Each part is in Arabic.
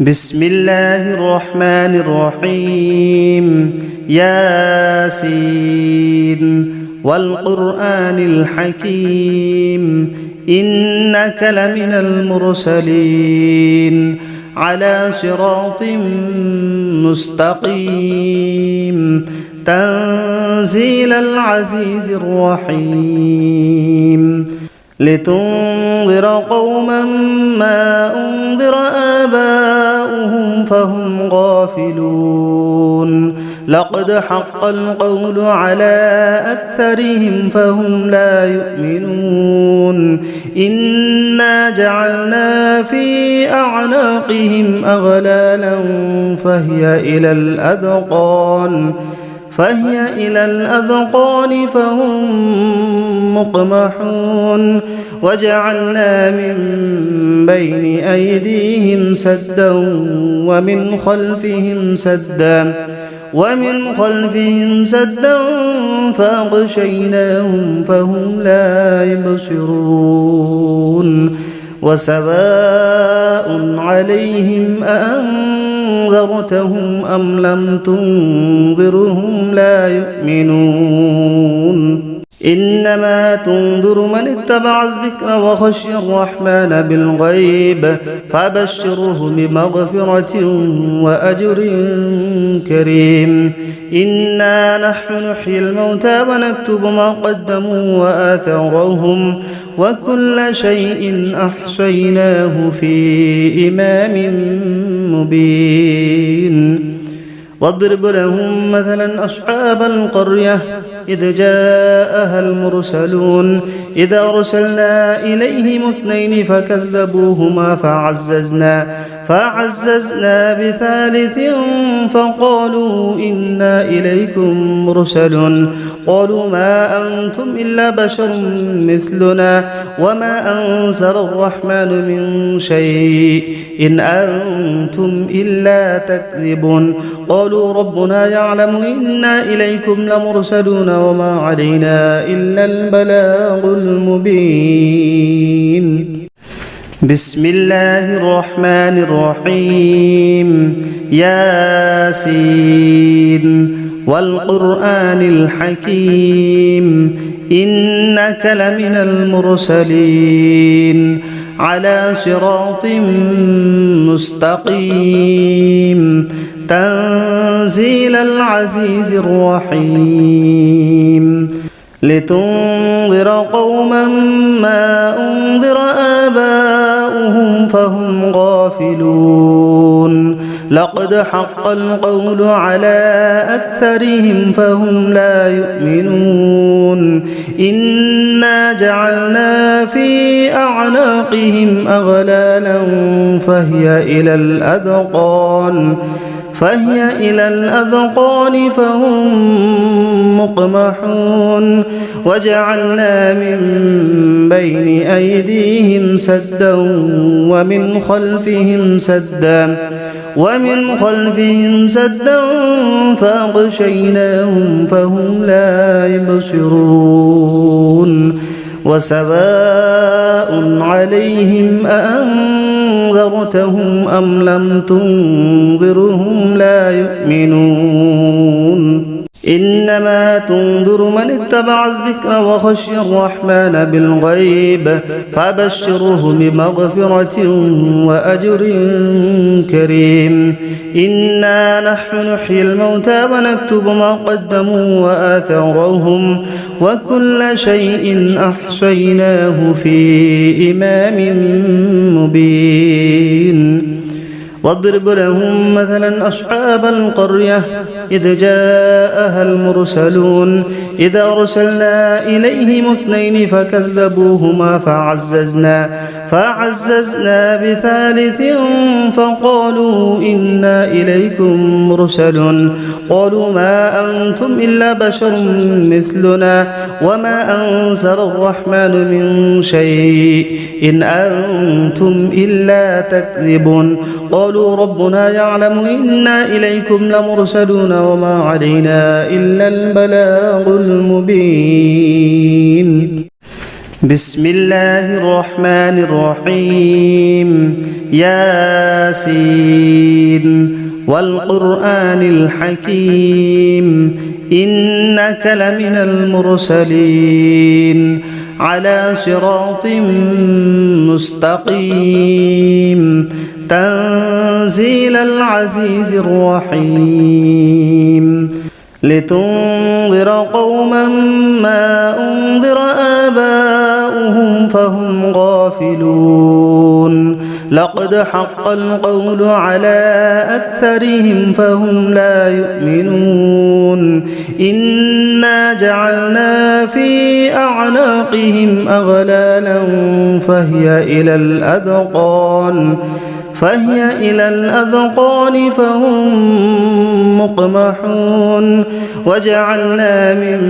بسم الله الرحمن الرحيم ياسين والقرآن الحكيم إنك لمن المرسلين على صراط مستقيم تنزيل العزيز الرحيم لتنذر قوما ما أنذر آباؤهم فهم غافلون لقد حق القول على أكثرهم فهم لا يؤمنون إنا جعلنا في أعناقهم أغلالا فهي إلى الأذقان فهم مقمحون وجعلنا من بين أيديهم سدا ومن خلفهم سدا فأغشيناهم فهم لا يبصرون وسواء عليهم أأنذرتهم أم لم تنذرهم لا يؤمنون إنما تنذر من اتبع الذكر وخشي الرحمن بالغيب فبشره بمغفرة وأجر كريم إنا نحن نحيي الموتى ونكتب ما قدموا وآثارهم وكل شيء أحصيناه في إمام مبين واضرب لهم مثلا أصحاب القرية إذ جاءها المرسلون إذ أرسلنا إليهم 2 فكذبوهما فعززنا بثالث فقالوا إنا إليكم مرسلون قالوا ما أنتم إلا بشر مثلنا وما أنزل الرحمن من شيء إن أنتم إلا تكذبون قالوا ربنا يعلم إنا إليكم لمرسلون وما علينا إلا البلاغ المبين بسم الله الرحمن الرحيم ياسين والقرآن الحكيم إنك لمن المرسلين على صراط مستقيم تنزيل العزيز الرحيم لتنذر قوما ما أنذر آباؤهم فهم غافلون لقد حق القول على أكثرهم فهم لا يؤمنون إنا جعلنا في أعناقهم أغلالا فهي إلى الأذقان فهم مقمحون وجعلنا من بين أيديهم سدا ومن خلفهم سدا فأغشيناهم فهم لا يبصرون وسواء عليهم أأنذرتهم أم لم تنذرهم لا يؤمنون إنما تنذر من اتبع الذكر وخشي الرحمن بالغيب فبشره بمغفرة وأجر كريم إنا نحن نحيي الموتى ونكتب ما قدموا وآثارهم وكل شيء أحصيناه في إمام مبين واضرب لهم مثلا أصحاب القرية إذ جاءها المرسلون إذ أرسلنا إليهم 2 فكذبوهما فعززنا بثالث فقالوا إنا إليكم مرسلون قالوا ما أنتم إلا بشر مثلنا وما أنزل الرحمن من شيء إن أنتم إلا تكذبون قالوا ربنا يعلم إنا إليكم لمرسلون وما علينا إلا البلاغ المبين بسم الله الرحمن الرحيم ياسين والقرآن الحكيم إنك لمن المرسلين على صراط مستقيم تنزيل العزيز الرحيم لتنذر قوما ما أنذر آباؤهم فهم غافلون لقد حق القول على أكثرهم فهم لا يؤمنون إنا جعلنا في أعناقهم أغلالا فهي إلى الأذقان فهم مقمحون وجعلنا من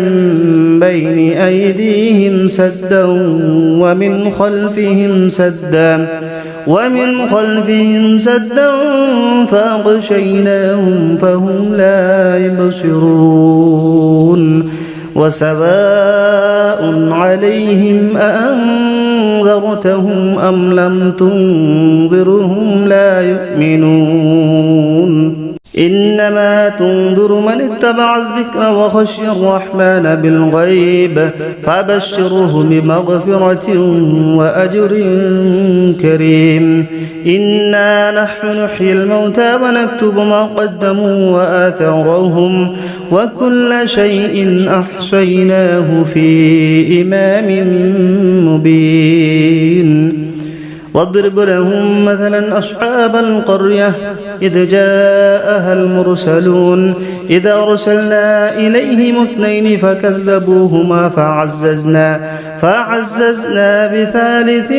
بين أيديهم سدا ومن خلفهم سدا فأغشيناهم فهم لا يبصرون وسواء عليهم أأنذرتهم أم لم تنذرهم لا يؤمنون إنما تنذر من اتبع الذكر وخشي الرحمن بالغيب فبشره بمغفرة وأجر كريم إنا نحن نحيي الموتى ونكتب ما قدموا وآثارهم وكل شيء أحصيناه في إمام مبين واضرب لهم مثلا أصحاب القرية إذ جاءها المرسلون إذا أرسلنا إليهم 2 فكذبوهما فعززنا بثالث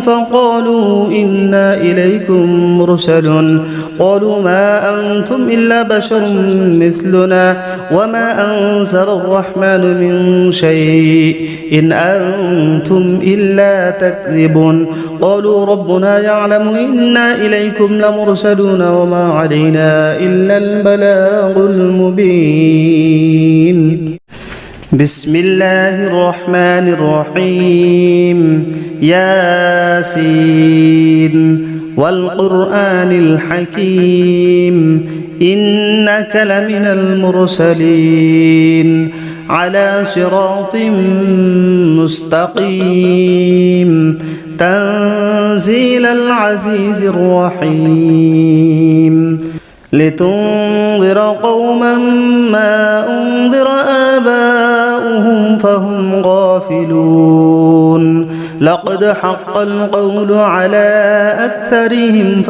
فقالوا إنا إليكم مرسلون قالوا ما أنتم إلا بشر مثلنا وما أنزل الرحمن من شيء إن أنتم إلا تكذبون قالوا ربنا يعلم إنا إليكم لمرسلون وما علينا إلا البلاغ المبين بسم الله الرحمن الرحيم ياسين والقرآن الحكيم إنك لمن المرسلين على صراط مستقيم تنزيل العزيز الرحيم لتنذر قوما ما أنذر آباؤهم فهم غافلون لقد حق القول على أكثرهم